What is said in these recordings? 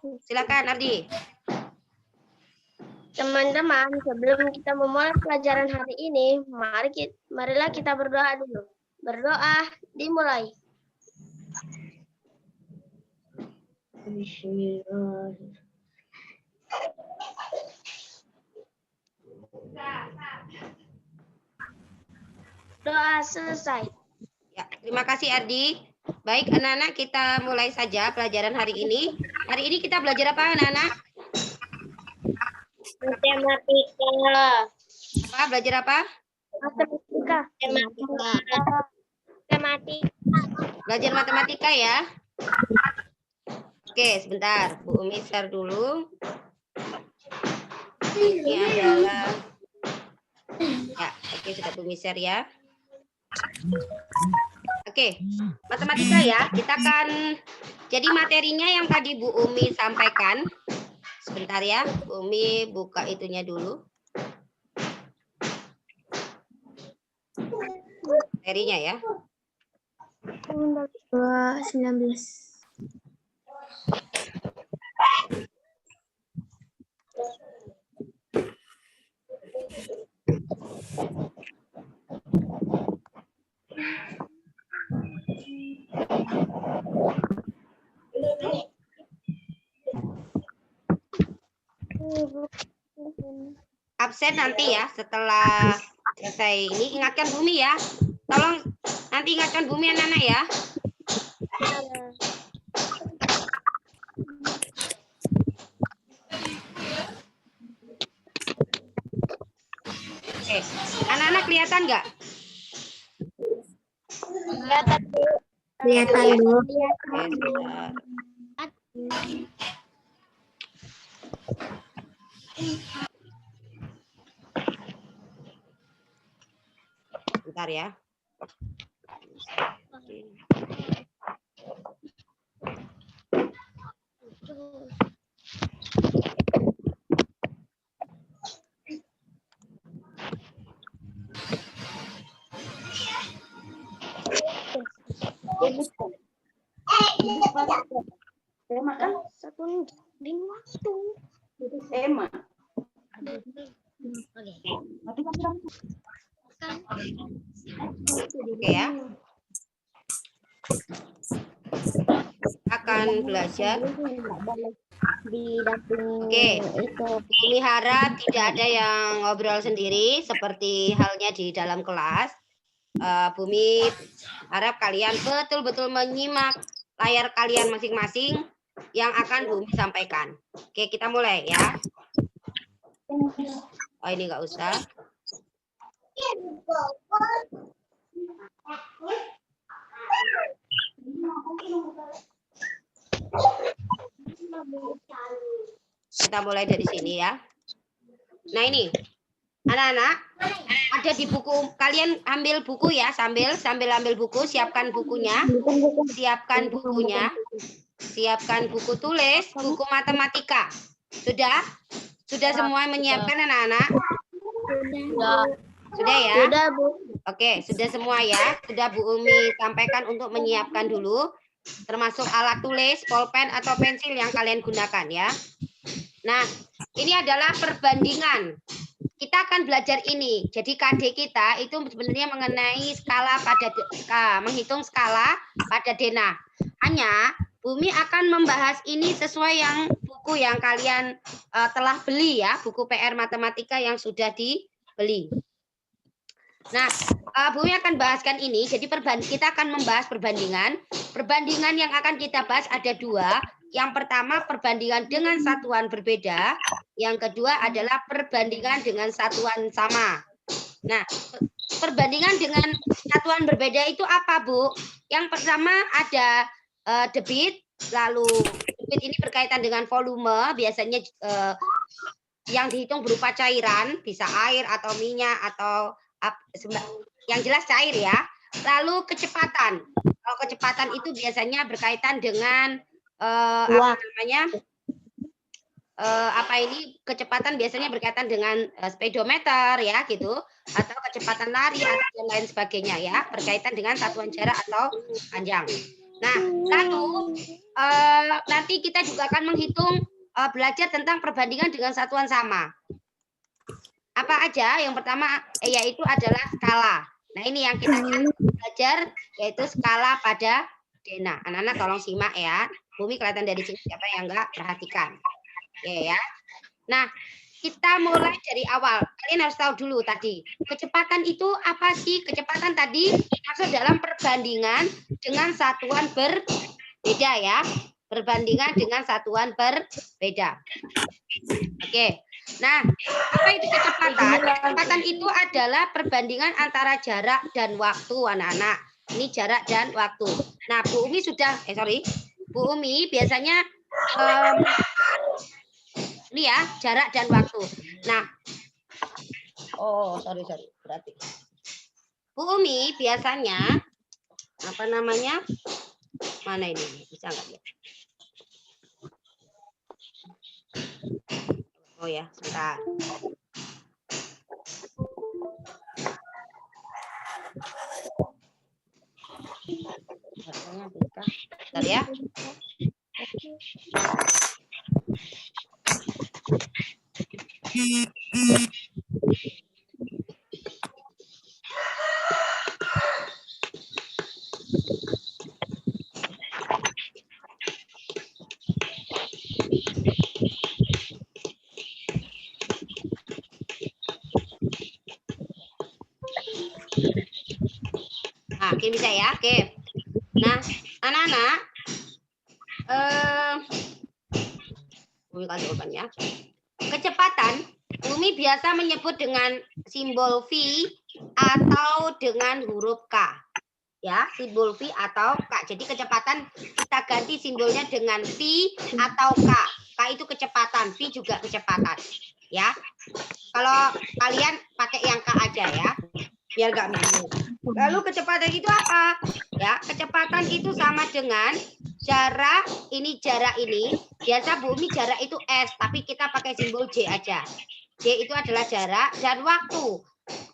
Silakan Ardi. Teman-teman, sebelum kita memulai pelajaran hari ini, marilah kita berdoa dulu. Berdoa, dimulai. Doa selesai. Ya, terima kasih Ardi. Baik anak-anak, kita mulai saja pelajaran hari ini. Hari ini kita belajar apa anak-anak? Matematika. Apa? Belajar apa? Matematika. Matematika. Belajar matematika ya. Oke, sebentar. Bu Umi share dulu. Ini adalah ya, oke sudah Bu Umi share ya. Oke, matematika ya. Kita akan jadi materinya yang tadi Bu Umi sampaikan. Sebentar ya, Bu Umi buka itunya dulu. Materinya ya. 19. Absen nanti ya setelah selesai ini. Ingatkan Bumi ya. Tolong nanti ingatkan Bumi anak-anak ya. Oke, anak-anak kelihatan nggak? Kelihatan Bu. Oke, sebentar. Bentar ya. Satu waktu. Tema. Oke ya. Akan belajar. Oke. Bumi harap tidak ada yang ngobrol sendiri seperti halnya di dalam kelas. Bumi harap kalian betul-betul menyimak layar kalian masing-masing yang akan Bumi sampaikan. Oke, kita mulai ya. Oh, ini nggak usah. Kita mulai dari sini ya. Nah ini, anak-anak, ada di buku. Kalian ambil buku ya, sambil ambil buku, siapkan bukunya. Siapkan bukunya. Siapkan buku tulis, buku matematika. Sudah? Sudah semua menyiapkan anak-anak? Sudah ya? Sudah Bu. Oke, sudah semua ya. Sudah Bu Umi sampaikan untuk menyiapkan dulu. Termasuk alat tulis, pulpen atau pensil yang kalian gunakan ya. Nah, ini adalah perbandingan. Kita akan belajar ini. Jadi KD kita itu sebenarnya mengenai skala pada menghitung skala pada denah. Hanya Bumi akan membahas ini sesuai yang buku yang kalian telah beli ya, buku PR matematika yang sudah dibeli. Nah, Bumi akan bahaskan ini. Jadi kita akan membahas perbandingan. Perbandingan yang akan kita bahas ada dua. Yang pertama perbandingan dengan satuan berbeda. Yang kedua adalah perbandingan dengan satuan sama. Nah, perbandingan dengan satuan berbeda itu apa, Bu? Yang pertama ada debit. Lalu debit ini berkaitan dengan volume. Biasanya yang dihitung berupa cairan, bisa air atau minyak atau yang jelas cair ya. Lalu kecepatan. Kalau kecepatan itu biasanya berkaitan dengan kecepatan biasanya berkaitan dengan speedometer ya gitu, atau kecepatan lari atau yang lain sebagainya ya, berkaitan dengan satuan jarak atau panjang. Nah, lalu nanti kita juga akan menghitung belajar tentang perbandingan dengan satuan sama. Apa aja? Yang pertama yaitu adalah skala. Nah, ini yang kita belajar yaitu skala pada Dena. Anak-anak tolong simak ya. Bumi kelihatan dari sini, siapa yang enggak perhatikan. Ya. Nah, kita mulai dari awal. Kalian harus tahu dulu tadi. Kecepatan itu apa sih? Kecepatan tadi masuk dalam perbandingan dengan satuan berbeda ya. Perbandingan dengan satuan berbeda. Oke. Nah, apa itu kecepatan? Kecepatan itu adalah perbandingan antara jarak dan waktu, anak-anak. Ini jarak dan waktu. Nah, Bu Umi sudah, Bu Umi biasanya ini ya, jarak dan waktu. Nah, berarti. Bu Umi biasanya, apa namanya, mana ini, bisa nggak ya? Oh ya, sebentar. Bentar ya. Nah, oke bisa ya. Oke. Nah, anak-anak, Bumi kasih jawabannya. Kecepatan, Bumi biasa menyebut dengan simbol V atau dengan huruf K. Ya, simbol V atau K. Jadi kecepatan kita ganti simbolnya dengan V atau K. K itu kecepatan, V juga kecepatan. Ya. Kalau kalian pakai yang K aja ya, biar nggak bingung. Lalu kecepatan itu apa? Ya, kecepatan itu sama dengan jarak ini, biasa Bumi jarak itu S, tapi kita pakai simbol J aja. J itu adalah jarak dan waktu.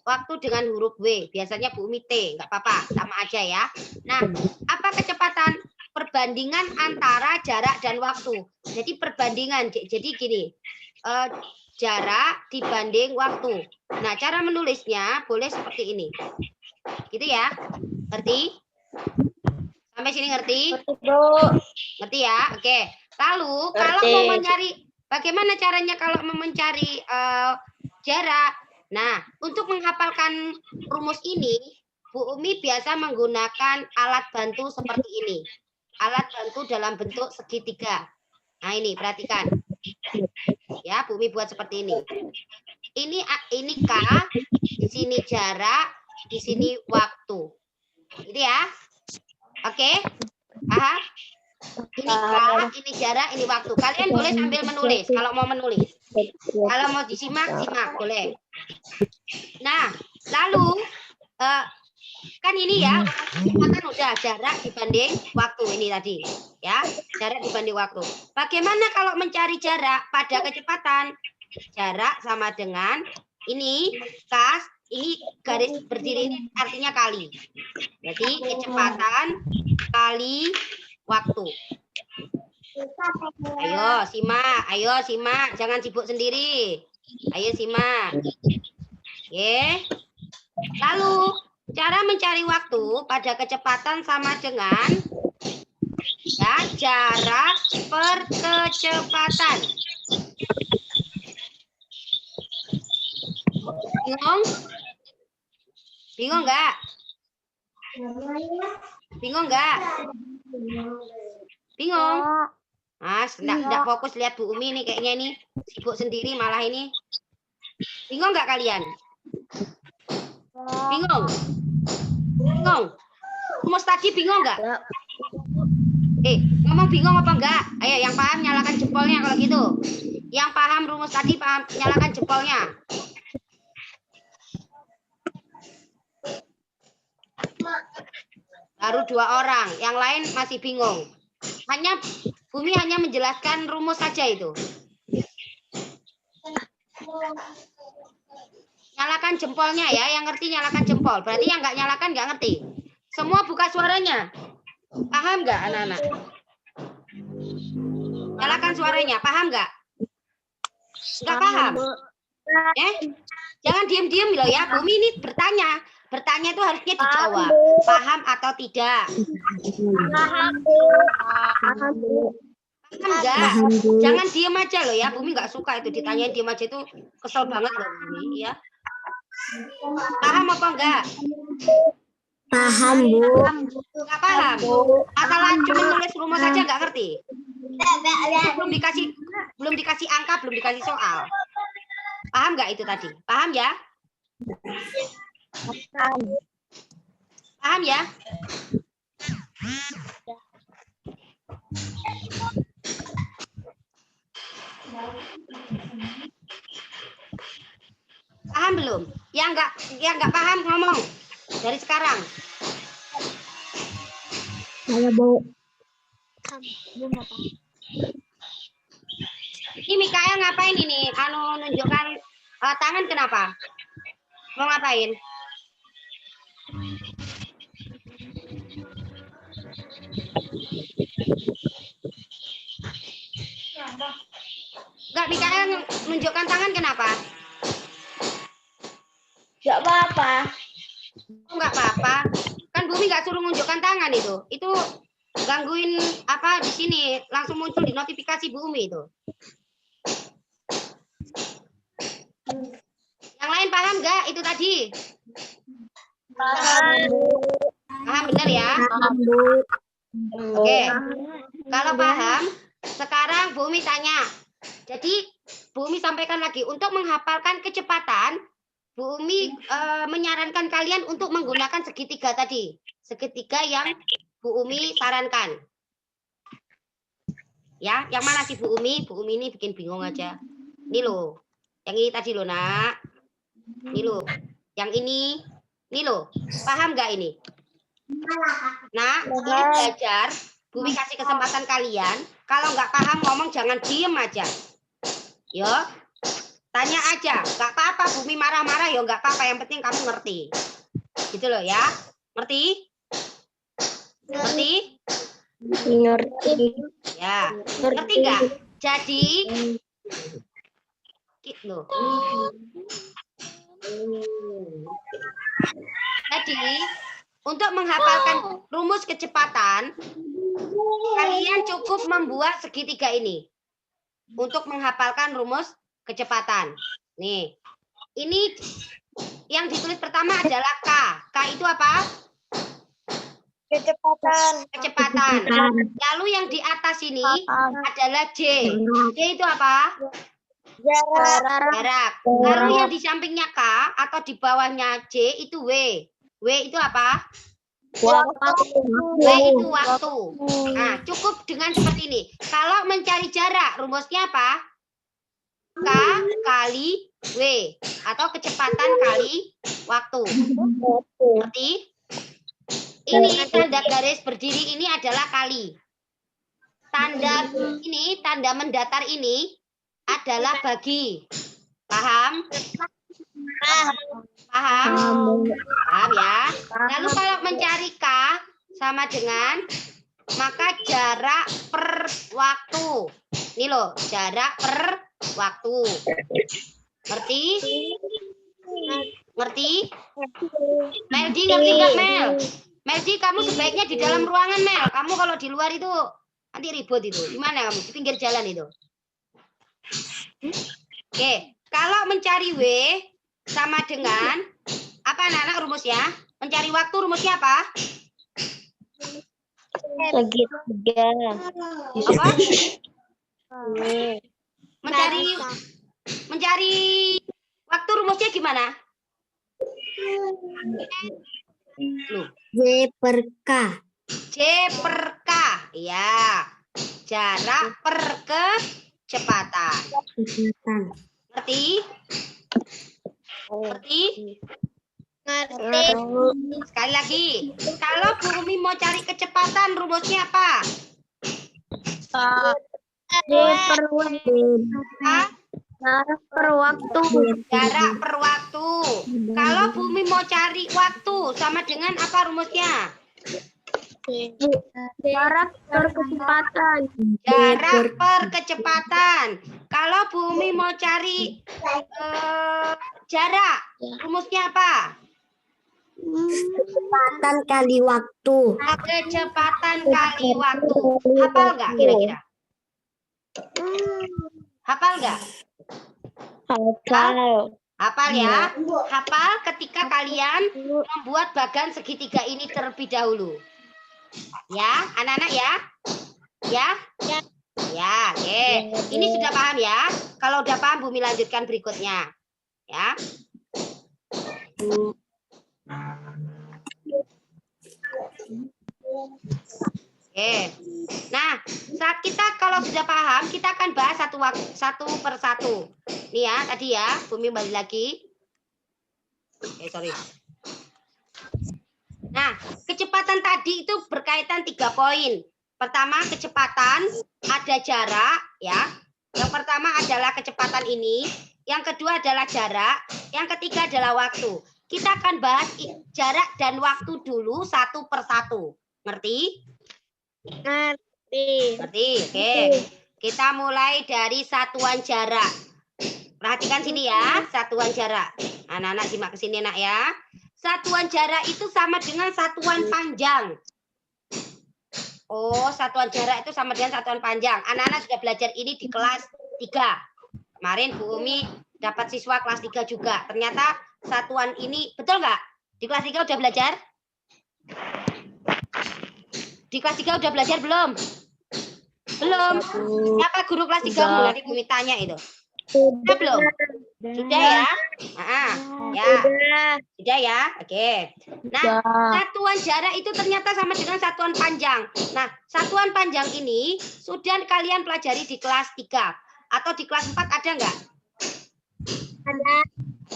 Waktu dengan huruf W, biasanya Bumi T, nggak apa-apa, sama aja ya. Nah, apa kecepatan? Perbandingan antara jarak dan waktu. Jadi perbandingan, jadi gini, jarak dibanding waktu. Nah, cara menulisnya boleh seperti ini. Gitu ya, ngerti? Sampai sini ngerti? Ngerti ya? Oke. Lalu kalau mau mencari, bagaimana caranya kalau mau mencari jarak? Nah, untuk menghafalkan rumus ini, Bu Umi biasa menggunakan alat bantu seperti ini. Alat bantu dalam bentuk segitiga. Nah, ini perhatikan. Ya, Bu Umi buat seperti ini. Ini K, di sini jarak, di sini waktu. Gitu ya. Oke? Paham? Ini K, ini jarak, ini waktu. Kalian boleh sambil menulis kalau mau menulis. Kalau mau disimak, simak boleh. Nah, lalu kan ini ya, kecepatan udah jarak dibanding waktu ini tadi. Ya, jarak dibanding waktu. Bagaimana kalau mencari jarak pada kecepatan? Jarak sama dengan ini kas, ini garis berdiri ini artinya kali. Jadi kecepatan kali waktu. Ayo simak, jangan sibuk sendiri. Ayo simak. Oke. Lalu cara mencari waktu pada kecepatan sama dengan ya jarak per kecepatan. Bingung? Bingung nggak? Bingung nggak? Bingung? Enggak fokus lihat Bu Umi nih kayaknya nih. Sibuk sendiri malah ini. Bingung nggak kalian? Bingung? Bingung? Rumus tadi bingung nggak? Ngomong bingung apa enggak? Ayo yang paham nyalakan jempolnya kalau gitu. Yang paham rumus tadi paham nyalakan jempolnya. Baru 2 orang, yang lain masih bingung. Bumi hanya menjelaskan rumus saja itu. Nyalakan jempolnya ya, yang ngerti nyalakan jempol. Berarti yang nggak nyalakan nggak ngerti. Semua buka suaranya. Paham nggak anak-anak? Nyalakan suaranya, paham nggak? Nggak paham? Jangan diem-diem loh ya. Bumi ini bertanya. Bertanya itu harusnya dijawab. Paham atau tidak? Paham, Bu. Paham, Bu. Paham nggak? Jangan diem aja loh ya. Bumi nggak suka itu ditanyain diem aja, itu kesel banget loh Bumi ya. Paham apa enggak? Paham, Bu. Nggak paham. Asal cuma nulis rumus saja nggak ngerti. Belum dikasih angka, belum dikasih soal. Paham nggak itu tadi? Paham ya? Paham ya? Paham belum? Yang nggak paham ngomong dari sekarang. Saya, Bu. Ini Mikael ngapain ini? Nunjukkan tangan kenapa? Mau ngapain? Enggak, Mikael nunjukkan tangan kenapa? Nggak apa-apa. Enggak apa-apa. Kan Bumi nggak suruh nunjukkan tangan itu. Itu gangguin apa di sini, langsung muncul di notifikasi Bumi itu. Yang lain paham nggak itu tadi? Paham. Paham benar ya? Paham, Bu. Oke. Kalau paham, sekarang Bumi tanya. Jadi Bumi sampaikan lagi, untuk menghafalkan kecepatan, Bumi menyarankan kalian untuk menggunakan segitiga tadi. Segitiga yang Bu Umi sarankan. Ya, yang mana sih Bu Umi? Bu Umi ini bikin bingung aja. Ini loh. Yang ini tadi loh, Nak. Ini loh. Yang ini loh. Paham nggak ini? Nah, ini belajar. Bumi kasih kesempatan kalian. Kalau nggak paham ngomong jangan diem aja. Yo, tanya aja. Nggak apa-apa. Bumi marah-marah ya nggak apa-apa. Yang penting kamu ngerti. Gitu loh ya. Ngerti? Ngerti? Ngerti. Ya. Ngerti nggak? Jadi, gitu. Jadi, untuk menghafalkan rumus kecepatan, kalian cukup membuat segitiga ini. Untuk menghafalkan rumus kecepatan. Nih, ini yang ditulis pertama adalah K. K itu apa? Kecepatan. Lalu yang di atas ini adalah J. J itu apa? Jarak. Lalu yang di sampingnya K atau di bawahnya J itu W. W itu apa? W itu waktu. Nah, cukup dengan seperti ini. Kalau mencari jarak, rumusnya apa? K kali W atau kecepatan kali waktu. Ngerti? Ini tanda garis berdiri ini adalah kali. Tanda ini, tanda mendatar ini adalah bagi. Paham? Paham? Paham ya? Lalu kalau mencari K sama dengan maka jarak per waktu. Ini loh, jarak per waktu. Ngerti? Ngerti? Meldi ngerti nggak Mel? Meldi, kamu sebaiknya di dalam ruangan, Mel. Kamu kalau di luar itu nanti ribut itu. Di mana kamu? Di pinggir jalan itu. Oke, kalau mencari W sama dengan apa anak-anak rumusnya? Mencari waktu rumusnya apa? Segitiga. Apa? Mencari waktu rumusnya gimana? Loh. J per K. J per K. Ya. Jarak per kecepatan. Ngerti? Ngerti? Ngerti. Sekali lagi. Kalau Bu Umi mau cari kecepatan, rumusnya apa? J per waktu. Jarak per waktu. Jarak per waktu. Kalau Bu Umi mau cari waktu, sama dengan apa rumusnya? Jarak perkecepatan. Jarak per kecepatan. Kalau Bu Umi mau cari jarak, rumusnya apa? Kecepatan kali waktu. Kecepatan kali waktu. Hafal nggak kira-kira? Hafal nggak? Hafal ya. Hafal ketika kalian membuat bagan segitiga ini terlebih dahulu. Ya, anak-anak ya. Ya. Ya, oke. Ini sudah paham ya? Kalau udah paham, Bumi lanjutkan berikutnya. Ya. Oke. Nah, saat kita kalau sudah paham, kita akan bahas satu per satu. Nih ya, tadi ya, Bumi balik lagi. Sorry. Nah, kecepatan tadi itu berkaitan 3 poin. Pertama, kecepatan, ada jarak, ya. Yang pertama adalah kecepatan ini. Yang kedua adalah jarak. Yang ketiga adalah waktu. Kita akan bahas jarak dan waktu dulu satu per satu. Ngerti? Ngerti. Oke. Kita mulai dari satuan jarak. Perhatikan sini ya, satuan jarak. Anak-anak simak ke sini, nak ya. Satuan jarak itu sama dengan satuan panjang. Oh, satuan jarak itu sama dengan satuan panjang. Anak-anak sudah belajar ini di kelas 3. Kemarin Bu Umi dapat siswa kelas 3 juga. Ternyata satuan ini, betul nggak? Di kelas 3 udah belajar? Di kelas 3 udah belajar belum? Belum. Siapa guru kelas 3? Nanti Bu Umi tanya itu. Sudah belum? Sudah ya? Ya. Sudah ya? Oke. Nah, satuan jarak itu ternyata sama dengan satuan panjang. Nah, satuan panjang ini sudah kalian pelajari di kelas 3. Atau di kelas 4 ada nggak? Ada.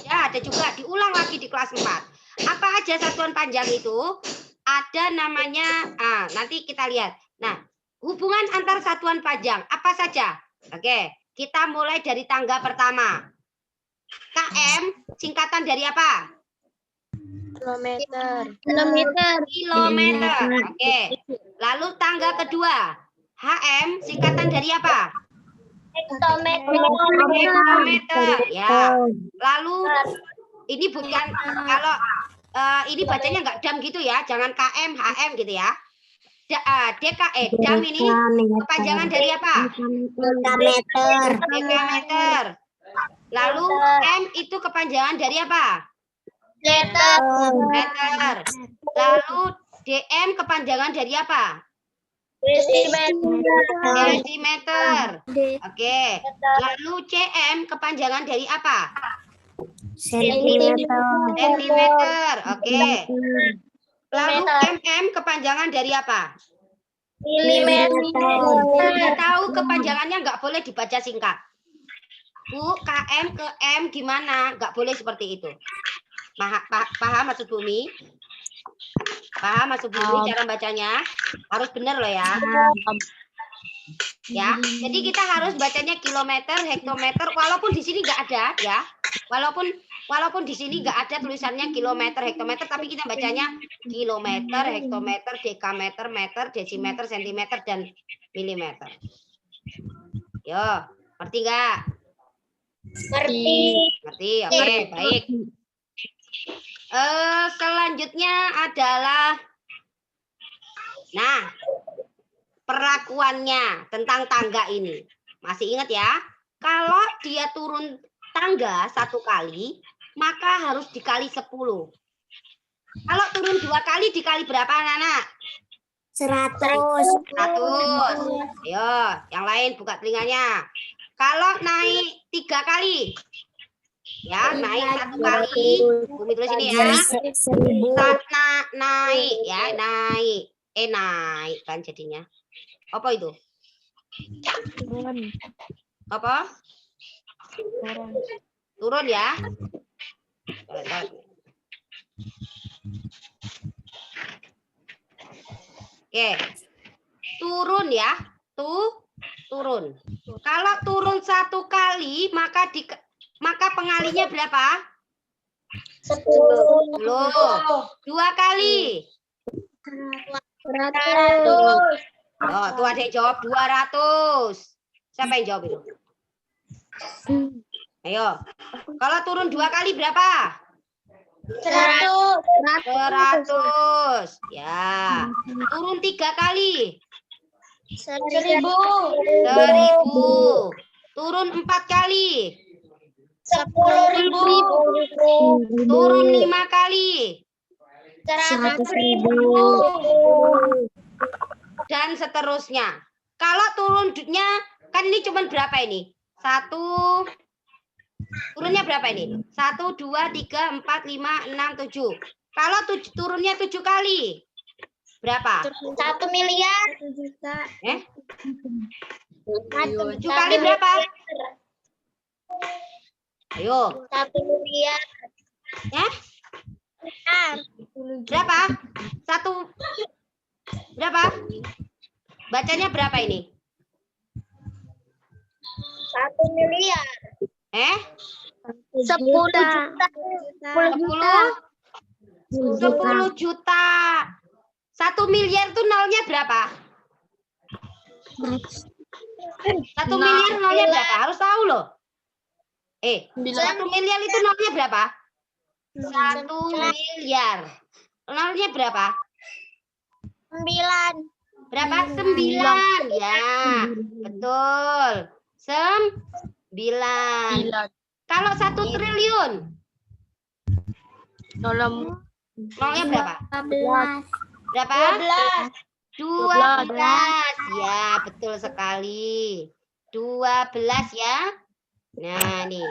Ya, ada juga. Diulang lagi di kelas 4. Apa aja satuan panjang itu? Ada namanya, nanti kita lihat. Nah, hubungan antar satuan panjang. Apa saja? Oke. Kita mulai dari tangga pertama. KM singkatan dari apa? Kilometer. Oke. Lalu tangga kedua. HM singkatan dari apa? Hektometer. Ya. Lalu ini bukan kalau ini bacanya nggak dam gitu ya. Jangan KM, HM gitu ya. Dam ini kepanjangan dari apa? Dekameter. Lalu M itu kepanjangan dari apa? Meter. Lalu DM kepanjangan dari apa? Desimeter. Oke. Lalu CM kepanjangan dari apa? Sentimeter. Oke. Lalu MM kepanjangan dari apa? Milimeter. Tahu kepanjangannya nggak boleh dibaca singkat. Bu, KM ke M gimana? Nggak boleh seperti itu. Paham maksud Bumi? Paham maksud Bumi cara bacanya? Harus benar loh ya. Ya, jadi kita harus bacanya kilometer, hektometer, walaupun di sini nggak ada ya. Walaupun di sini nggak ada tulisannya kilometer, hektometer, tapi kita bacanya kilometer, hektometer, dekameter, meter, desimeter, sentimeter, dan milimeter. Yo, ngerti nggak? Ngerti. Oke, baik. Selanjutnya adalah, nah, perlakuannya tentang tangga ini. Masih ingat ya? Kalau dia turun tangga 1 kali, maka harus dikali 10. Kalau turun 2 kali dikali berapa, anak-anak? 100. Ayo, yang lain buka telinganya. Kalau naik 3 kali, ya naik 1 kali, Bumi tulis ini ya. Naik ya, naik. Naik kan jadinya. Apa itu? Apa? Turun ya. Oke. Turun ya. Turun. Kalau turun 1 kali, maka pengalinya berapa? 10. 2 kali. 100. Oh, tuh ada yang jawab 200. Siapa yang jawab itu? Ayo. Kalau turun 2 kali berapa? 100. Ya. Turun 3 kali. 1000. 1000. Turun 4 kali. 10.000. Turun 5 kali. 100.000. Dan seterusnya. Kalau turunnya kan ini cuma berapa ini? 1. Turunnya berapa ini? 1, 2, 3, 4, 5, 6, 7. Kalau turunnya 7 kali. Berapa? 1 miliar. 7 kali berapa? Ayo. 1 miliar. Ya? Berapa? 1. Berapa? Bacanya berapa ini? 1 miliar. 10 juta. 10 juta. 1 miliar itu nolnya berapa? 1 miliar nolnya berapa? Harus tahu loh. 1 miliar itu nolnya berapa? 1 miliar. Nolnya berapa? 9. Berapa? 9. Ya, betul. 9. Kalau 1 triliun. Nolnya berapa? 12. Berapa? 12. Ya, betul sekali. 12 ya. Nah, nih.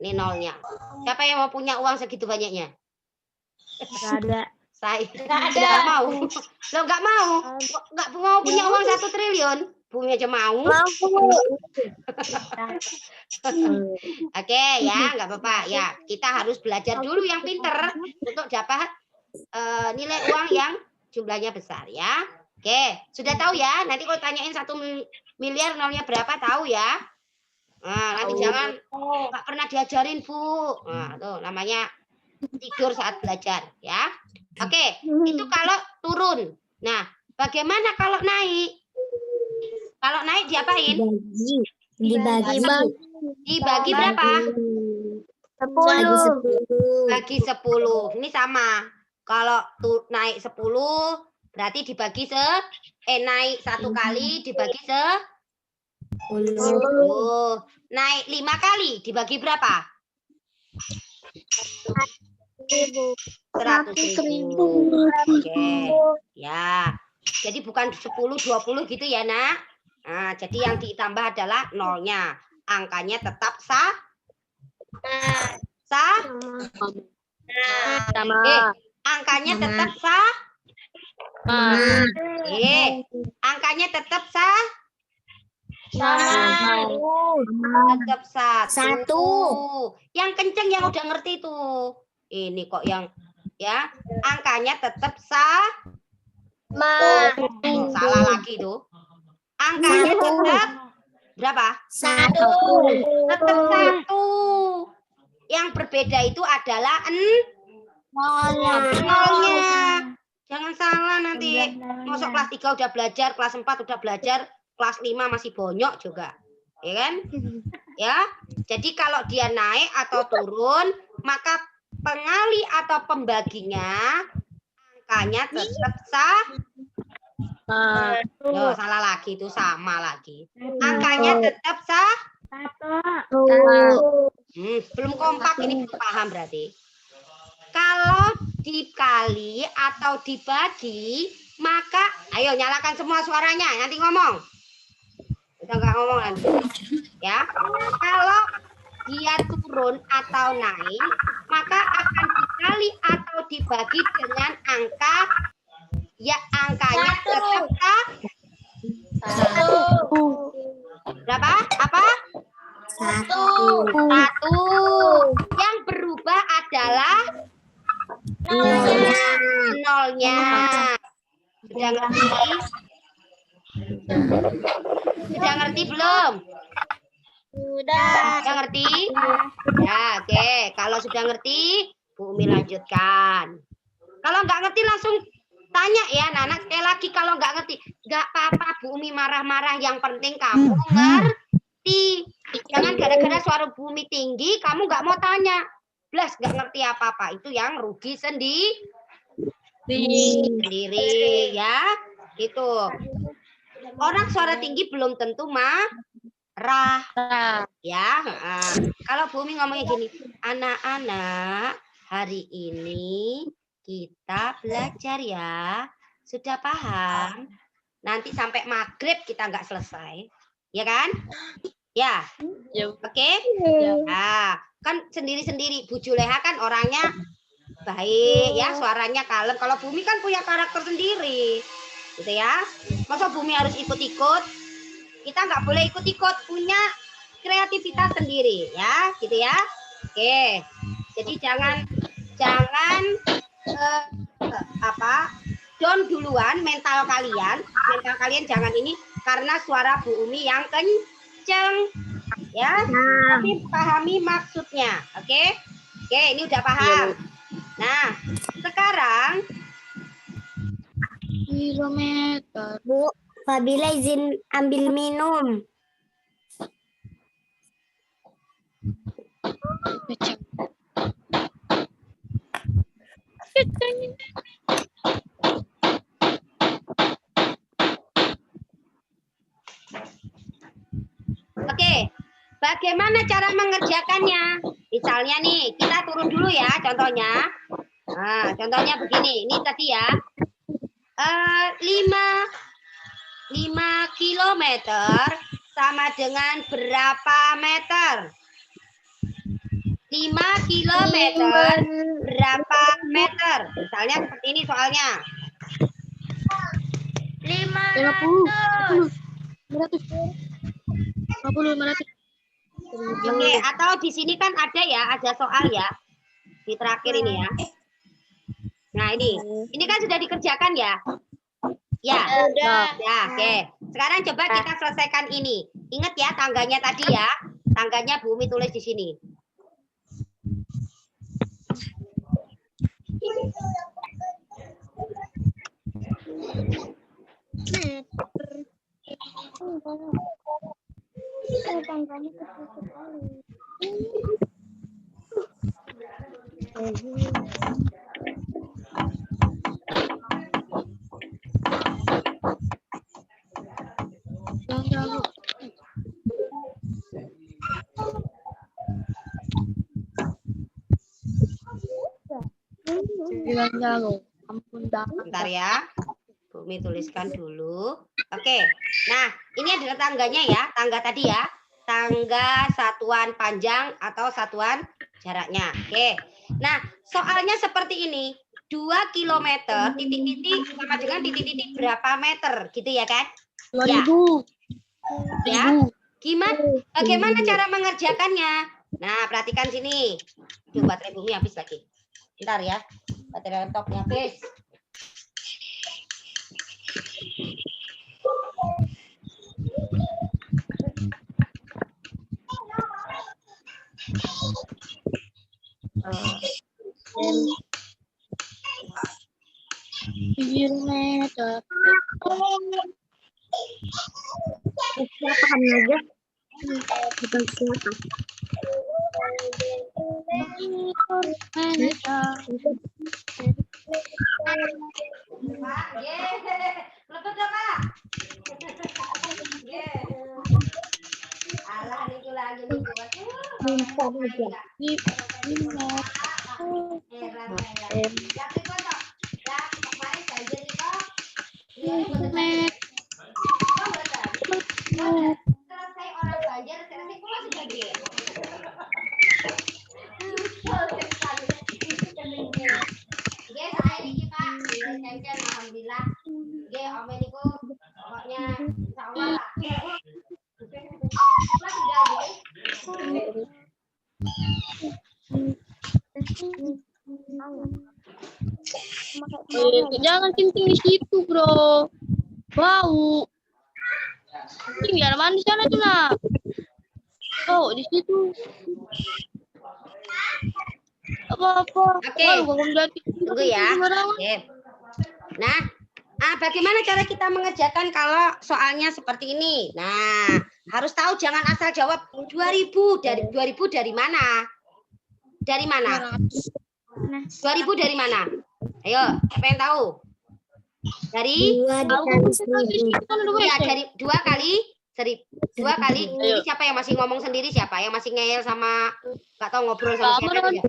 Ini nolnya. Siapa yang mau punya uang segitu banyaknya? Ada. Saya nggak mau. Lo nggak mau? Nggak mau punya uang 1 triliun? Bumi aja mau. Oke ya, nggak apa-apa. Ya, kita harus belajar dulu yang pinter untuk dapat nilai uang yang jumlahnya besar ya. Oke, sudah tahu ya? Nanti kalau tanyain 1 miliar nolnya berapa tahu ya? Nah, nanti jangan nggak pernah diajarin Bu. Nah, tuh namanya tidur saat belajar ya. Oke, itu kalau turun. Nah, bagaimana kalau naik? Kalau naik diapain? Dibagi berapa? 10. Bagi 10. Ini sama. Kalau naik 10 berarti dibagi naik 1 kali dibagi 10. Naik 5 kali dibagi berapa? 100.000. Oke. Ya. Jadi bukan 10, 20 gitu ya, Nak. Nah, jadi yang ditambah adalah nolnya. Angkanya tetap angkanya tetap angkanya tetap tetap 1. Yang kenceng yang udah ngerti tuh. Ini kok yang ya, angkanya tetap salah lagi tuh. Angkanya tetap berapa? 1. Tetap 1. Yang berbeda itu adalah nolnya. Jangan salah nanti. Masuk kelas 3 udah belajar, kelas 4 udah belajar, kelas 5 masih bonyok juga. Ya kan? Ya. Jadi kalau dia naik atau turun, maka pengali atau pembaginya angkanya tetap salah lagi itu sama lagi. Angkanya tetap belum kompak ini, belum paham berarti. Kalau dikali atau dibagi, maka ayo nyalakan semua suaranya, nanti ngomong. Kita nggak ngomong nanti. Ya. Kalau dia turun atau naik, maka akan dikali atau dibagi dengan angka angkanya tetap berapa? Apa? 1. Yang berubah adalah nolnya. Sudah ngerti? Sudah ngerti belum? Sudah ngerti? Ya, oke. Kalau sudah ngerti, Bu Umi lanjutkan. Kalau nggak ngerti langsung Tanya ya, anak sekali lagi kalau nggak ngerti, nggak apa-apa Bu Umi marah-marah. Yang penting kamu ngerti. Jangan gara-gara suara Bu Umi tinggi, kamu nggak mau tanya. Blas nggak ngerti apa-apa. Itu yang rugi sendiri ya. Gitu. Orang suara tinggi belum tentu marah. Ya. Kalau Bu Umi ngomongnya gini, anak-anak hari ini kita belajar ya. Sudah paham? Nanti sampai maghrib kita nggak selesai. Ya kan? Ya. Oke? Nah, kan sendiri-sendiri. Bu Juleha kan orangnya baik ya, suaranya kalem. Kalau Bumi kan punya karakter sendiri. Gitu ya. Masa Bumi harus ikut-ikut? Kita nggak boleh ikut-ikut, punya kreativitas sendiri ya, gitu ya. Oke. Jadi jangan down duluan mental kalian jangan ini karena suara Bu Umi yang kenceng ya, tapi pahami maksudnya. Oke, ini udah paham. Nah sekarang kilometer. Bu, Fabila izin ambil minum. Oke, bagaimana cara mengerjakannya? Misalnya nih, kita turun dulu ya contohnya. Nah, contohnya begini, ini tadi ya. 5 kilometer sama dengan berapa meter? 5 kilometer berapa meter? Misalnya seperti ini soalnya. 500. Oke, atau di sini kan ada ya, ada soal ya. Di terakhir ini ya. Nah, ini kan sudah dikerjakan ya. Ya. Ya, oke. Sekarang coba kita selesaikan ini. Ingat ya tangganya tadi ya. Tangganya Bu Umi tulis di sini. Bentar ya. Bu Umi tuliskan dulu. Oke. Nah, ini adalah tangganya ya. Tangga tadi ya. Tangga satuan panjang atau satuan jaraknya. Oke. Nah, soalnya seperti ini. 2 kilometer titik-titik sama dengan titik-titik berapa meter gitu ya kan? 2000. Ya. Bagaimana cara mengerjakannya? Nah, perhatikan sini. Tuh, baterai bumi habis lagi. Bentar ya. Baterai laptopnya habis. Kilometer. Siapa aja? Bukan siapa. Lepet dong, Kak. Alah, itu lagi nih buat. Selesai orang Banjar, selesai pula sudah dia. Alhamdulillah. Om niku pokoknya insyaallah lah. Jangan kencing di situ, bro. Bau. Kencing di mana di sana tuh, nak? Bau di situ. Apa-apa. Oke. Tunggu ya. Oke. Nah, bagaimana cara kita mengerjakan kalau soalnya seperti ini? Nah, harus tahu, jangan asal jawab 2000. Dari 2000 dari mana? Dari mana? 2000 dari mana? Ayo, siapa yang tahu? Dari? Dua dikali seribu. Ya, dari 2 kali 1000. 2 kali. Ayo. Ini siapa yang masih ngomong sendiri? Siapa yang masih ngeyel sama nggak tahu ngobrol sama siapa? Ya?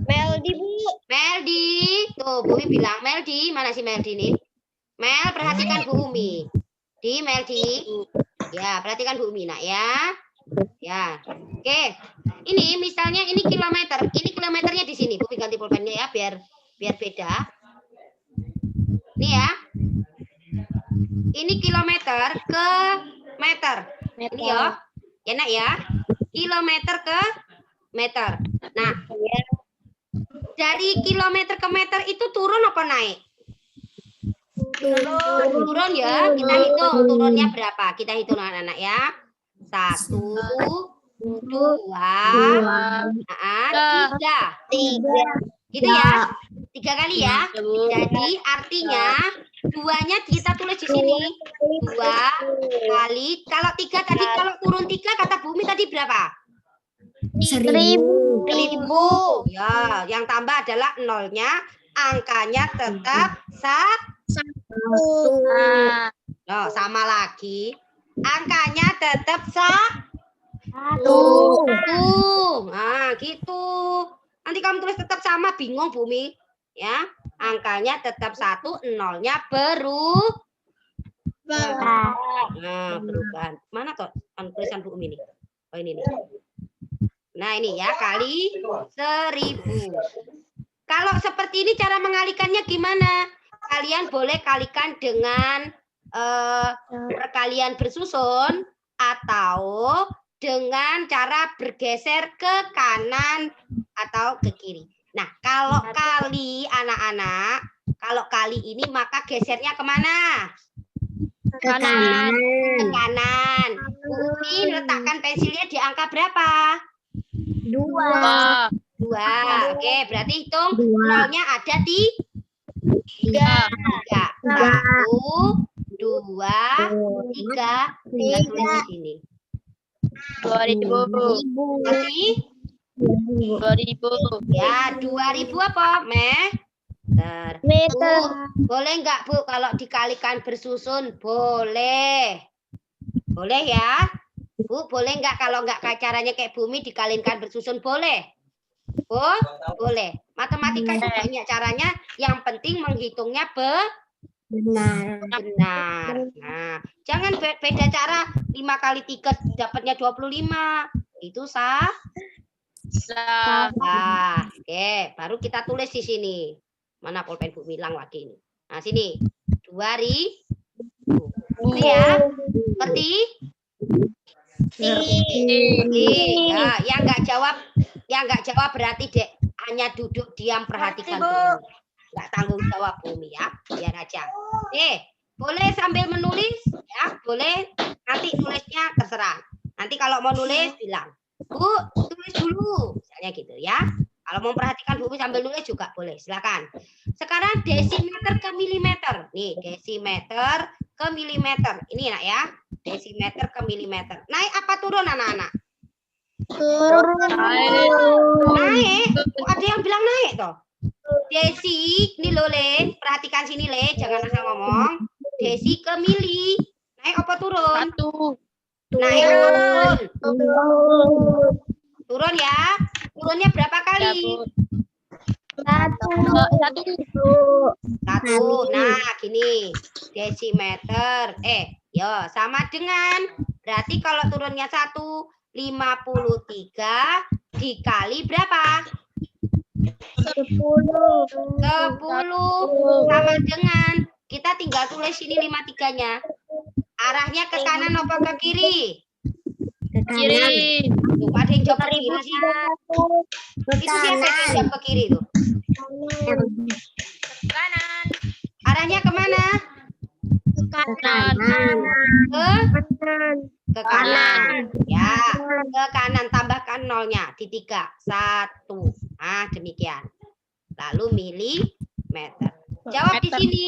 Meldi, Bu. Meldi. Tuh, Bu Umi bilang Meldi. Mana si Meldi nih? Mel, perhatikan Bu Umi. Di Meldi. Ya, perhatikan Bu Umi, nak ya. Ya. Oke. Ini misalnya ini kilometer. Ini kilometernya di sini. Bu Umi ganti pulpennya ya biar beda. Nih ya. Ini kilometer ke meter. Ini ya. Enak ya. Kilometer ke meter. Nah, dari kilometer ke meter itu turun apa naik? Turun ya. Kita hitung turunnya berapa. Kita hitung anak-anak ya. 1, 2, 3. Gitu ya. 3 kali ya. Jadi artinya 2-nya kita tulis di sini. 2 kali. Kalau 3 tadi, kalau turun 3 kata Bumi tadi berapa? 1000. 1000. Ya, yang tambah adalah nolnya. Angkanya tetap 1. Loh, sama lagi. Angkanya tetap 1. Nah, gitu. Nanti kamu tulis tetap sama, bingung Bumi. Ya, angkanya tetap 1, nolnya berubah. Nah, perubahan. Mana tuh tulisan Bu Umi ini? Oh, ini nih. Nah, ini ya, kali 1000. Kalau seperti ini cara mengalikannya gimana? Kalian boleh kalikan dengan perkalian bersusun atau dengan cara bergeser ke kanan atau ke kiri. Nah, kalau kali anak-anak, kalau kali ini maka gesernya kemana? Ke kanan. Ke kanan. Bumi letakkan pensilnya di angka berapa? 2. 2. Oke, berarti hitung 2. nolnya ada di 3. 1, 2, 3. Tinggal tulis di sini. 2000. Berarti 2000. ya 2000 apa? Meter. Meter. Bu, boleh nggak Bu kalau dikalikan bersusun? Boleh. Boleh ya? Bu, boleh nggak kalau nggak caranya kayak Bumi dikalikan bersusun? Boleh. Oh, boleh. Matematika itu banyak caranya. Yang penting menghitungnya Benar. benar. Nah, jangan beda cara. 5 kali 3 dapatnya 25. Itu sah. Nah, oke, baru kita tulis di sini. Mana pulpen Bu bilang lagi ini. Nah, sini. 2000. Ini ya. Seperti ya, yang nggak jawab berarti Dek hanya duduk diam perhatikan Bu. Nggak tanggung jawab Bumi ya, biar aja. Boleh sambil menulis ya, boleh. Nanti nulisnya terserah. Nanti kalau mau nulis bilang, Bu, tulis dulu, misalnya gitu ya. Kalau mau perhatikan Bumi sambil nulis juga boleh, silakan. Sekarang desimeter ke milimeter. Nih, desimeter ke milimeter. Ini nak ya, desimeter ke milimeter. Naik apa turun anak-anak? Naik. Ada yang bilang naik toh. Desi, ini lo Le, perhatikan sini Le, jangan asal ngomong. Desi ke mili. Naik apa turun? 1. Naik apa turun? Turun ya. Turunnya berapa kali? 1. 1. Nah, gini. Desimeter. Yo, sama dengan. Berarti kalau turunnya 1, 53 dikali berapa? 10. 10 sama dengan. Kita tinggal tulis sini 53-nya. Arahnya ke kanan apa ke kiri? Ke Kiri. Tuh, ada yang jawab ke kiri sih. Itu siapa yang jawab ke kiri tuh? Kanan. Arahnya kemana? Kanan. Ke kanan. Ya, ke kanan, tambahkan nolnya di 3. 1. Nah, demikian. Lalu milimeter. Jawab di Meter. sini.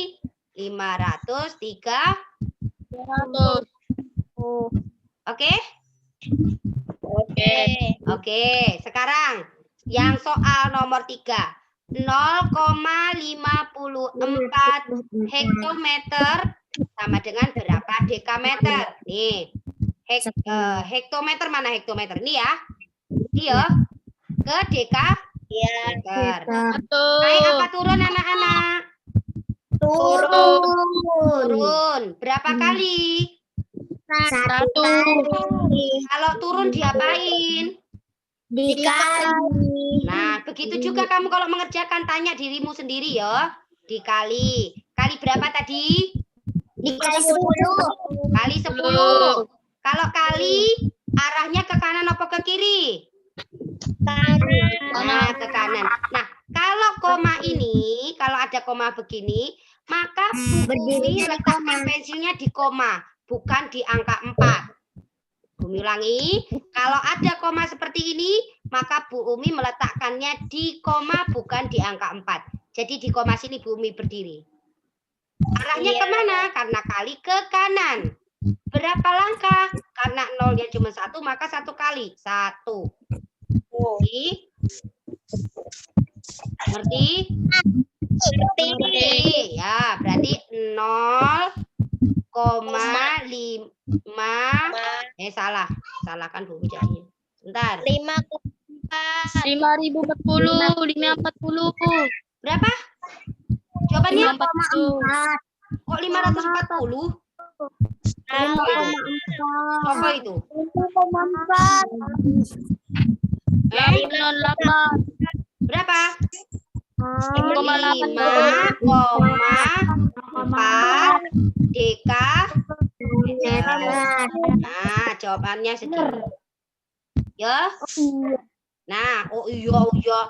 503. 100. Oke? Oke. Oke, sekarang yang soal nomor 3. 0,54 hektometer sama dengan berapa dekameter? Nih. Hektometer mana hektometer? Ini ya. Ini ya. Ke dekameter. Naik apa turun anak-anak? Turun. Berapa kali? Satu. Kalau turun diapain? Dikali. Nah, begitu juga kamu kalau mengerjakan, tanya dirimu sendiri ya. Dikali. Kali berapa tadi? Dikali 10. Kali 10. Kalau kali, arahnya ke kanan apa ke kiri? Nah, ke kanan. Nah, kalau koma ini, kalau ada koma begini, maka Bumi letakkan pensilnya di koma, bukan di angka 4. Bumi ulangi, kalau ada koma seperti ini, maka Bu Umi meletakkannya di koma, bukan di angka 4. Jadi di koma sini Bu Umi berdiri. Arahnya kemana? Karena kali ke kanan. Berapa langkah? Karena nolnya cuma 1, maka 1 kali. 1. Ngerti? Ya, berarti 0,5. Salah. Salah kan Bu Umi. Bentar. 5.040. 540. Berapa? Jawabannya 540. kok 540? Apa itu? 5,8. Berapa? 5,8. 5,4 dekameter. Nah, jawabannya segini. Ya. Nah, oh iya.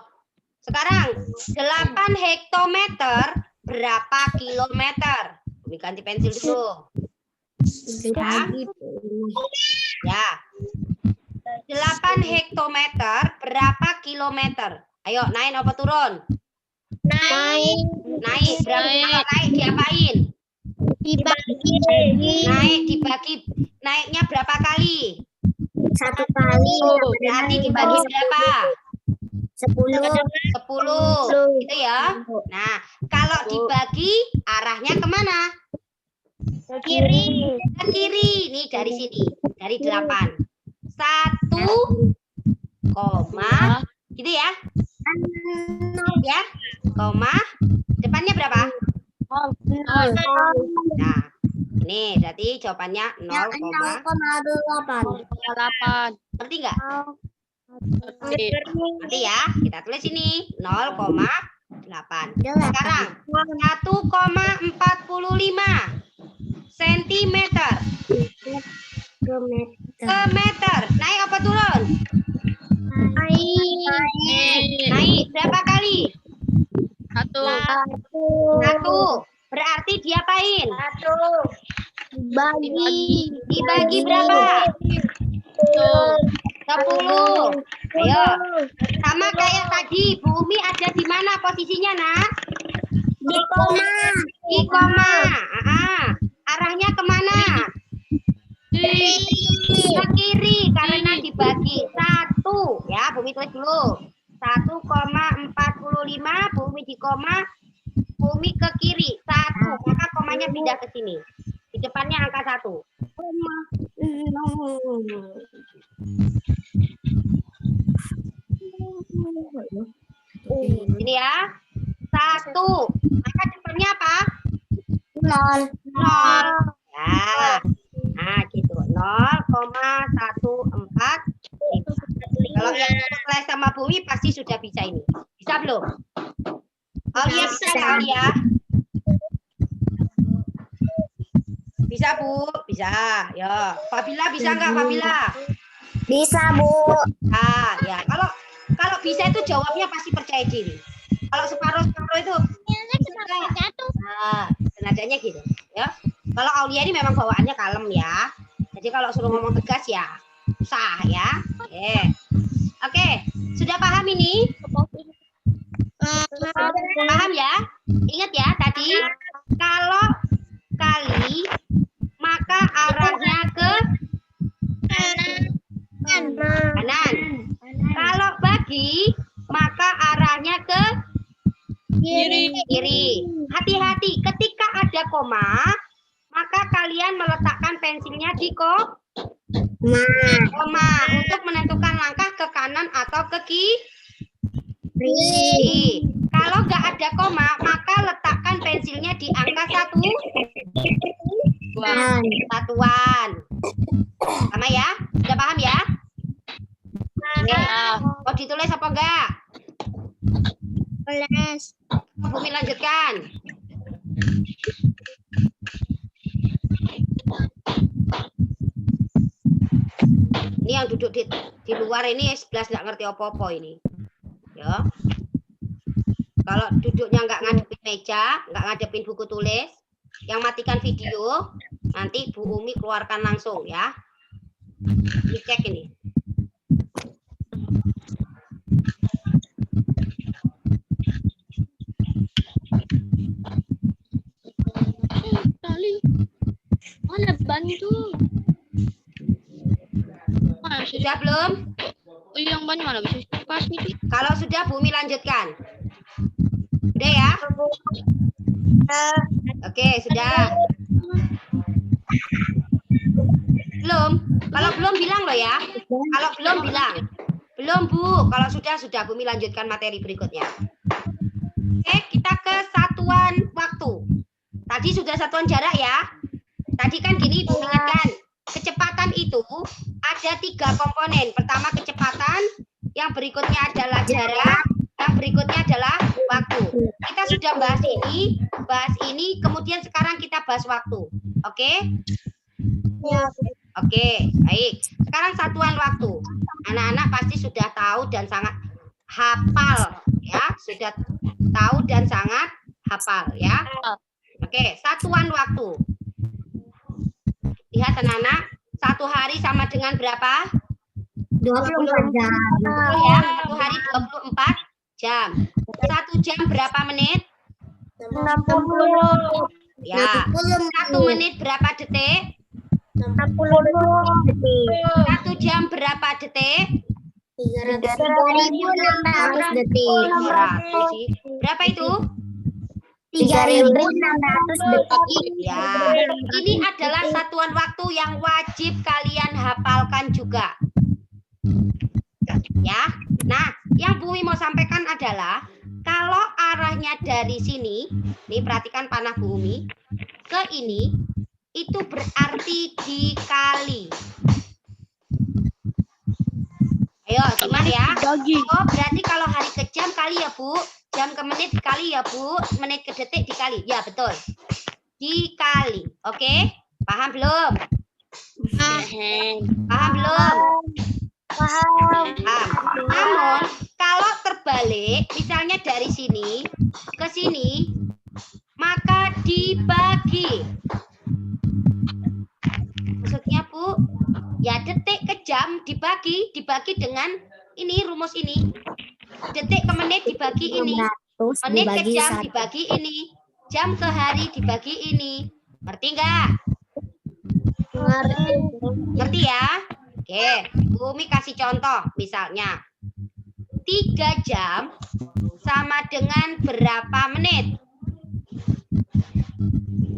Sekarang 8 hektometer berapa kilometer? Bumi ganti pensil dulu. Ya. 8 hektometer berapa kilometer? Ayo, naik apa turun? Naik. Berapa kalau naik diapain? Naik dibagi. Naiknya berapa kali? 1 kali. Berarti dibagi berapa? 10. Gitu ya. Nah, kalau dibagi arahnya kemana? Ke kiri. Nih dari sini. Dari 8. 1, gitu ya. Ya, koma. Depannya berapa? Nah, ini berarti jawabannya 0,8. Ngerti nggak? Nanti ya, kita tulis ini 0,8. Sekarang 1,45 sentimeter ke meter. Naik apa turun? Naik. Berapa kali? 1. 1. Berarti diapain? Dibagi berapa? 10. Ayo. Sama kayak tadi, Bu Umi ada di mana posisinya, Nak? Di koma. Arahnya kemana? Ke kiri karena dibagi 1. Ya, Bu Umi tulis dulu. 1,45, Bu Umi di koma, Bu Umi ke kiri 1, maka komanya pindah ke sini. Di depannya angka 1. Ini ya. 1. Maka depannya apa? 0. Nah, gitu. 0,14. Kalau yang mulai sama Bumi pasti sudah bisa ini. Bisa belum? Aulia bisa nggak Aulia? Bisa Bu? Bisa. Ya. Fabila bisa nggak Fabila? Bisa, Bu. Ya. Kalau bisa itu jawabnya pasti percaya diri. Kalau separuh-separuh itu senajanya gitu. Ya. Kalau Aulia ini memang bawaannya kalem ya. Jadi kalau suruh ngomong tegas ya susah ya. Oke. Sudah paham ini? Paham ya? Ingat ya tadi, kalau kali maka arahnya ke kanan. Kalau bagi maka arahnya ke kiri. Hati-hati ketika ada koma, maka kalian meletakkan pensilnya di koma untuk menentukan langkah ke kanan atau ke kiri. Kalau nggak ada koma, maka letakkan pensilnya di angka satuan. Sama ya? Sudah paham ya? Mau ditulis apa enggak? Bumi lanjutkan. Ini yang duduk di luar ini 11 nggak ngerti apa-apa ini. Ya. Kalau duduknya nggak ngadepin meja, nggak ngadepin buku tulis, yang matikan video, nanti Bu Umi keluarkan langsung ya. Dicek ini. Mana bantu? Sudah belum? Oh, yang banyak mana bisa pas nih? Kalau sudah Bumi lanjutkan. Udah ya? Oke, sudah. Belum? Kalau belum bilang loh ya. Kalau belum bilang. Belum Bu. Kalau sudah Bumi lanjutkan materi berikutnya. Oke, kita ke satuan waktu. Tadi sudah satuan jarak ya. Tadi kan gini Bumi ingatkan. Kecepatan itu ada 3 komponen. Pertama kecepatan, yang berikutnya adalah jarak, yang berikutnya adalah waktu. Kita sudah bahas ini, kemudian sekarang kita bahas waktu. Oke? Oke, baik. Sekarang satuan waktu. Anak-anak pasti sudah tahu dan sangat hafal ya, sudah tahu dan sangat hafal ya. Oke, satuan waktu. Lihat anak-anak, 1 hari sama dengan berapa? 24 jam. Ya, 1 hari 24 jam. 1 jam berapa menit? 60. Ya. 1 menit berapa detik? 60 detik. 1 jam berapa detik? 3.600 detik. 100 sih. Berapa itu? 3.600 detik. Ya. Ini adalah satuan waktu yang wajib kalian hafalkan juga. Ya. Nah, yang Bu Umi mau sampaikan adalah kalau arahnya dari sini, nih perhatikan panah Bu Umi, ke ini, itu berarti dikali. Ayo, simak ya. Oh, berarti kalau hari ke jam kali ya, Bu. Jam ke menit dikali ya, Bu. Menit ke detik dikali. Ya, betul. Dikali. Oke? Paham belum? Paham belum? Paham. Namun, kalau terbalik, misalnya dari sini ke sini, maka dibagi. Maksudnya, Bu, ya detik ke jam dibagi dengan ini, rumus ini. Detik ke menit dibagi ini. Menit ke jam dibagi ini. Jam ke hari dibagi ini. Ngerti nggak? Ngerti ya? Oke, Bu Umi kasih contoh. Misalnya, 3 jam sama dengan berapa menit?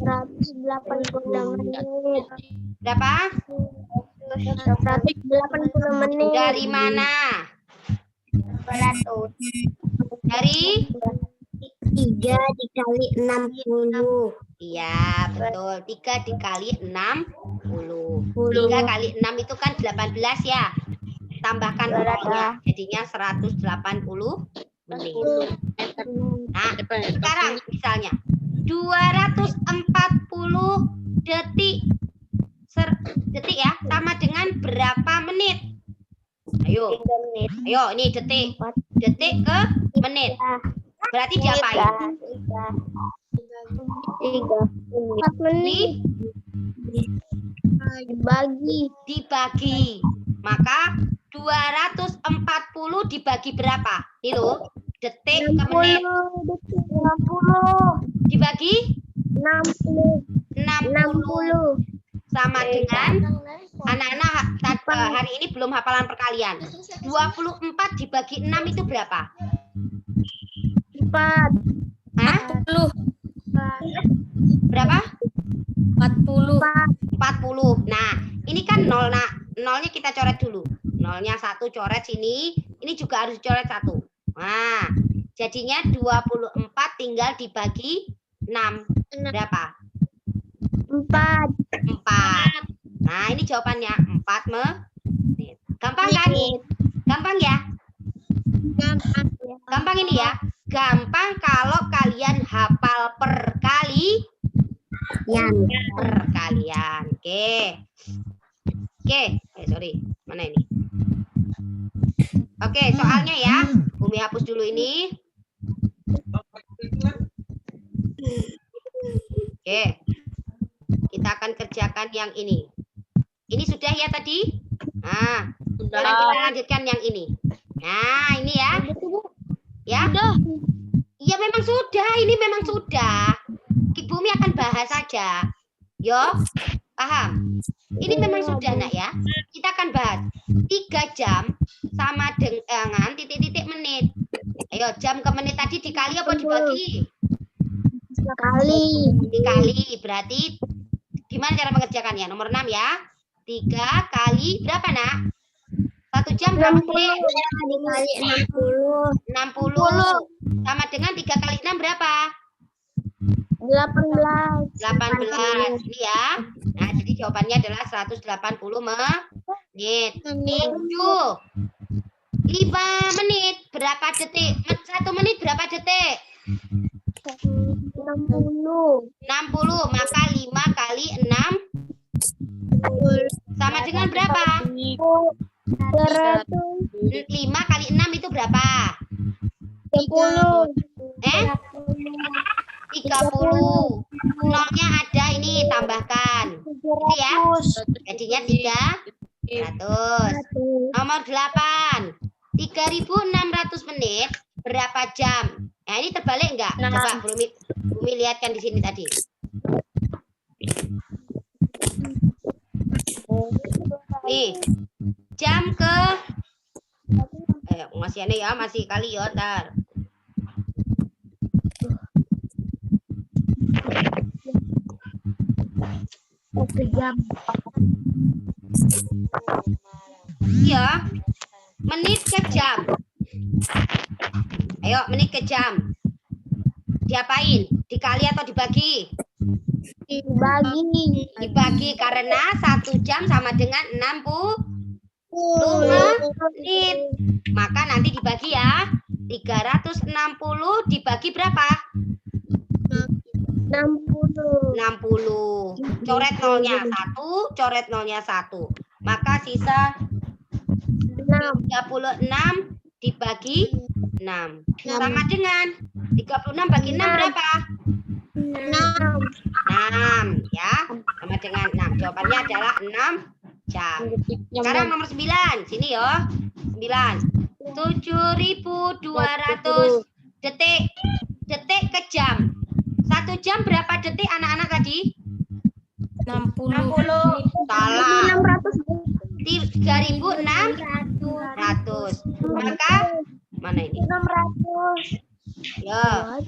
180 menit. Berapa? 180 menit. Dari mana? 200. Dari 3 dikali 60. Iya, betul. 3 dikali 60. 3 kali 6 itu kan 18 ya. Tambahkan nolnya, jadinya 180 menit. Nah, sekarang misalnya 240 detik. Detik ya, sama dengan berapa menit? Ayo. Ayo, ini detik. Detik ke menit. Berarti diapain? 4 menit. Dibagi. Maka 240 dibagi berapa? Ini loh, detik ke menit. 60. dibagi 60. 60 sama dengan anak-anak hari ini belum hafalan perkalian. 24 dibagi 6 itu berapa? 4. Hah? 40. Berapa? 40. 40. Nah, ini kan 0, nak. Nolnya kita coret dulu. Nolnya 1 coret sini. Ini juga harus coret 1. Nah, jadinya 24 tinggal dibagi 6. Berapa? 4. 4. Nah, ini jawabannya 4 menit. Gampang kan? Gampang ya? Gampang ini ya? Gampang kalau kalian hafal perkalian. Oke. Sorry. Mana ini? Oke, soalnya ya. Bumi hapus dulu ini. Oke. Kita akan kerjakan yang ini. Ini sudah ya tadi? Nah, sekarang kita lanjutkan yang ini. Nah, ini ya. Ya? Iya, memang sudah. Ini memang sudah. Ki Bumi akan bahas saja. Yo, paham? Ini memang sudah, nak ya. Kita akan bahas 3 jam sama dengan titik-titik menit. Ayo, jam ke menit tadi dikali apa dibagi? Dikali. Berarti gimana cara mengerjakannya? Nomor 6 ya. 3 kali berapa, nak? 1 jam berapa menit? Dikali 60. Sama dengan 3 kali 6 berapa? 18. Ini ya. Nah, jadi jawabannya adalah 180 menit. 5 menit berapa detik? 1 menit berapa detik? 60. Maka 5 kali 6 sama dengan berapa? 5 kali 6 itu berapa? 30. Nolnya ada ini, tambahkan. Ini ya. Jadinya 300. Nomor 8. 3.600 menit berapa jam? Nah, ini terbalik enggak? Coba Bumi lihatkan di sini tadi. Nih. Jam ke masih aneh ya, masih kali ya, ntar. Iya, menit ke jam. Ayo, menit ke jam. Diapain? Dikali atau dibagi? Dibagi karena 1 jam sama dengan 60 menit. Maka nanti dibagi ya. 360 dibagi berapa? 60. Coret nolnya 1, coret nolnya 1. Maka sisa 36 dibagi 6. Sama dengan 36 bagi 6 berapa? 6 ya. Sama dengan 6. Jawabannya adalah 6 jam. Sekarang nomor 9. Sini ya. 9. 7.200 detik. Detik ke jam. 1 jam berapa detik anak-anak tadi? 60. Salah. 3.600. Maka mana ini? 600. Ya.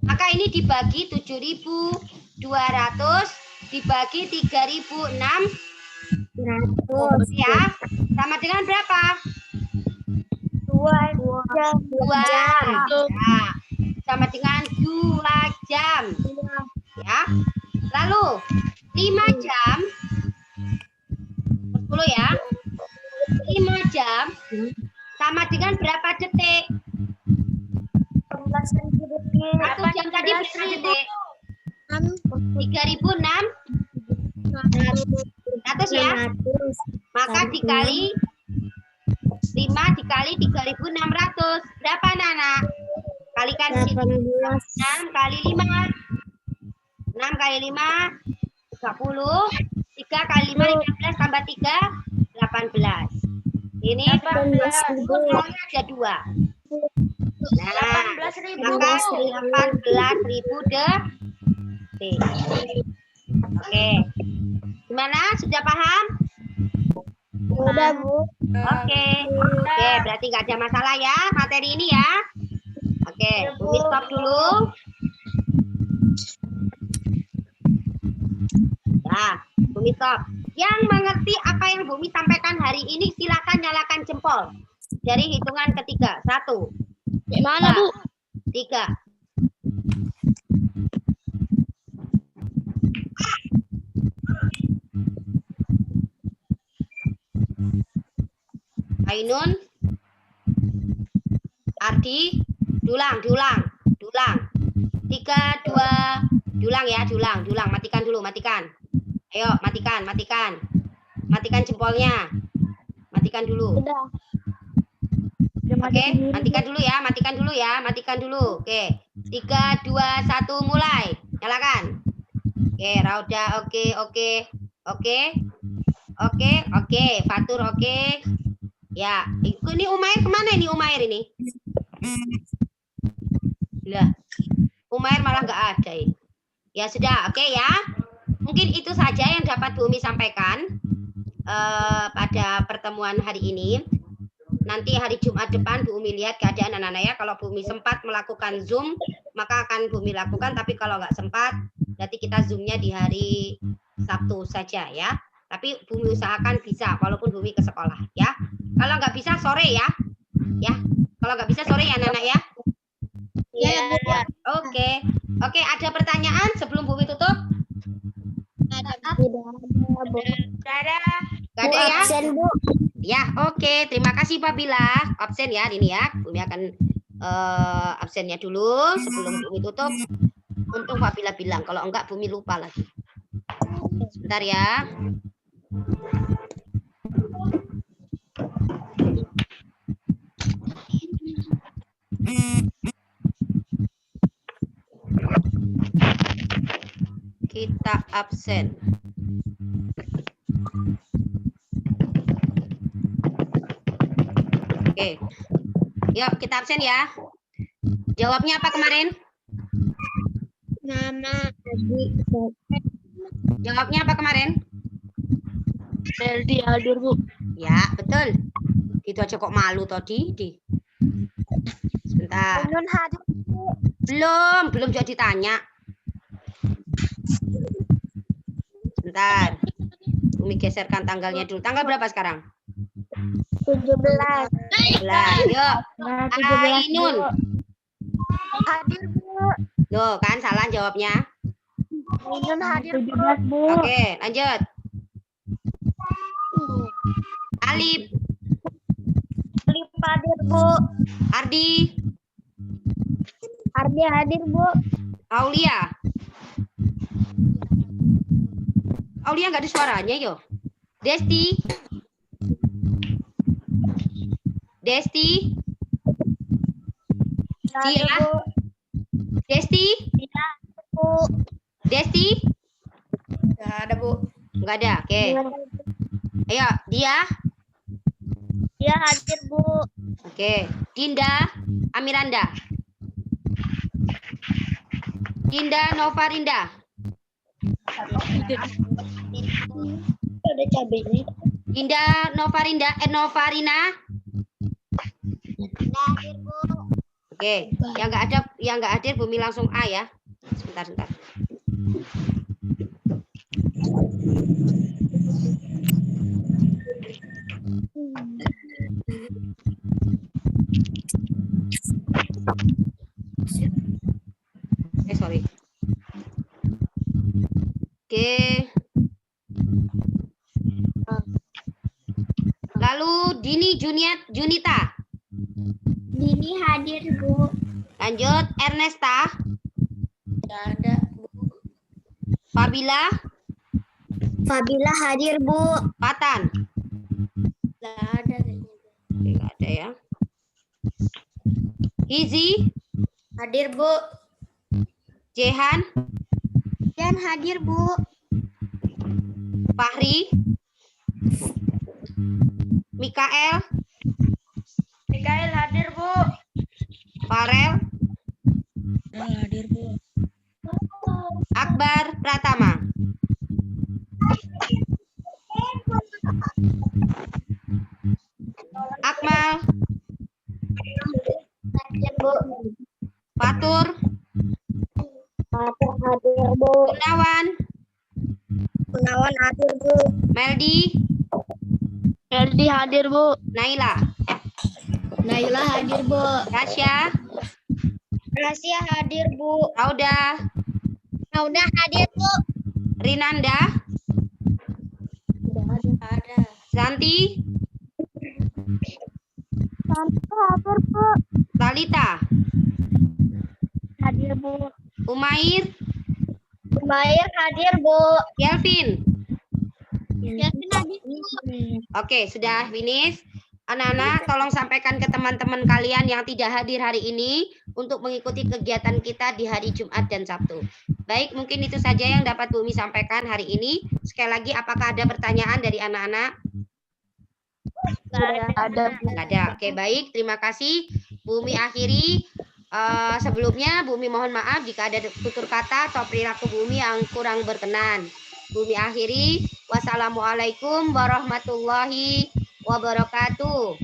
Maka ini dibagi 7.200 dibagi 3.600 ya. Sama dengan berapa? 2 jam. 2 jam. Ya. Sama dengan 2 jam. Ya. Lalu 5 jam 10 ya. 5 jam sama dengan berapa detik? 14.000 detik. 1 jam tadi berapa detik? 3.600 ya. Maka dikali 5 dikali 3.600. Berapa, Nana? Kalikan di sini. 6 kali 5. 6 kali 5 30. 3 kali 5 15 tambah 3 18. Ini 18. Nolnya ada 2. Nah, 18.000. maka 18.000 detik. Oke. Gimana? Sudah paham? Udah, Bu. Oke. Oke, berarti nggak ada masalah ya materi ini ya. Oke, Bumi stop dulu. Ya, Bumi stop. Yang mengerti apa yang Bumi sampaikan hari ini silakan nyalakan jempol. Dari hitungan ketiga. 1, Mana, Bu? 3. Ainun, Ardi, dulang. 3, 2, dulang ya, dulang. Matikan dulu, matikan. Ayo, matikan. Matikan jempolnya. Matikan dulu. Udah. Oke, matikan dulu ya. Oke. 3, 2, 1, mulai. Nyalakan. Oke, Rauda, oke. Fatur, oke. Ya, ini Umair kemana ini Umair ini? Lah, Umair malah nggak ada ini. Ya sudah, oke ya. Mungkin itu saja yang dapat Bumi sampaikan pada pertemuan hari ini. Nanti hari Jumat depan Bumi lihat keadaan anak-anak ya. Kalau Bumi sempat melakukan Zoom, maka akan Bumi lakukan. Tapi kalau nggak sempat, berarti kita Zoom-nya di hari Sabtu saja ya. Tapi Bumi usahakan bisa, walaupun Bumi ke sekolah ya. Kalau nggak bisa sore ya. Kalau nggak bisa sore ya anak-anak ya. Iya. Oke, ada pertanyaan sebelum Bumi tutup? Tidak ada, Bu. Nggak ada ya? Absen, Bu. Ya, oke. Terima kasih Pak Bila. Absen ya ini ya. Bumi akan absennya dulu sebelum Bumi tutup. Untung Pak Bila bilang, kalau enggak Bumi lupa lagi. Sebentar ya. Kita absen. Oke. Yuk, kita absen ya. Jawabnya apa kemarin? Nama Adi. Jawabnya apa kemarin? Meldi hadir, Bu. Ya, betul. Itu aja kok malu tadi. Sebentar. Ainun hadir. Belum jadi tanya. Sebentar. Bumi geserkan tanggalnya dulu. Tanggal berapa sekarang? 17. 17. Yuk. Ainun. Hadir, Bu. Loh, kan salah jawabnya. Ainun hadir, Bu. Oke, lanjut. Alif. Alif hadir, Bu. Ardi. Ardi hadir, Bu. Aulia. Aulia nggak ada suaranya, yo. Desti. Hadir, Dia. Bu. Desti. Bu. Desti. Nggak ada, Bu. Nggak ada. Oke. Ayo, dia. Dia hadir, Bu. Oke. Dinda. Amiranda. Dinda Novarinda. Ada cabenya. Dinda Novarina. Hadir, Bu. Oke. Yang nggak hadir Bumi langsung A ya. Sebentar. Sorry. Oke. Lalu Dini Junita. Dini hadir, Bu. Lanjut Ernesta. Nggak ada, Bu. Fabila. Fabila hadir, Bu. Patan. Nggak ada. Oke, nggak ada ya. Hizi. Hadir, Bu. Jehan. Dan hadir, Bu. Fahri. Mikael. Mikael hadir, Bu. Pratama. Akmal. Hadir, Bu. Fatur. Fatur hadir, Bu. Gunawan. Gunawan hadir, Bu. Meldi. Meldi hadir, Bu. Naila. Naila hadir, Bu. Tasya. Rasia hadir, Bu. Rauda. Rauda hadir, Bu. Rinanda. Ada. Santi. Santi hadir, Bu. Talita. Hadir, Bu. Umair. Umair hadir, Bu. Kelvin. Yasin hadir, Bu. Oke, sudah finish. Anak-anak, tolong sampaikan ke teman-teman kalian yang tidak hadir hari ini untuk mengikuti kegiatan kita di hari Jumat dan Sabtu. Baik, mungkin itu saja yang dapat Bu Umi sampaikan hari ini. Sekali lagi, apakah ada pertanyaan dari anak-anak? Ada. Nggak ada. Oke, baik. Terima kasih. Bu Umi akhiri. Sebelumnya, Bu Umi mohon maaf jika ada tutur kata atau perilaku Bu Umi yang kurang berkenan. Bu Umi akhiri. Wassalamualaikum warahmatullahi wabarakatuh.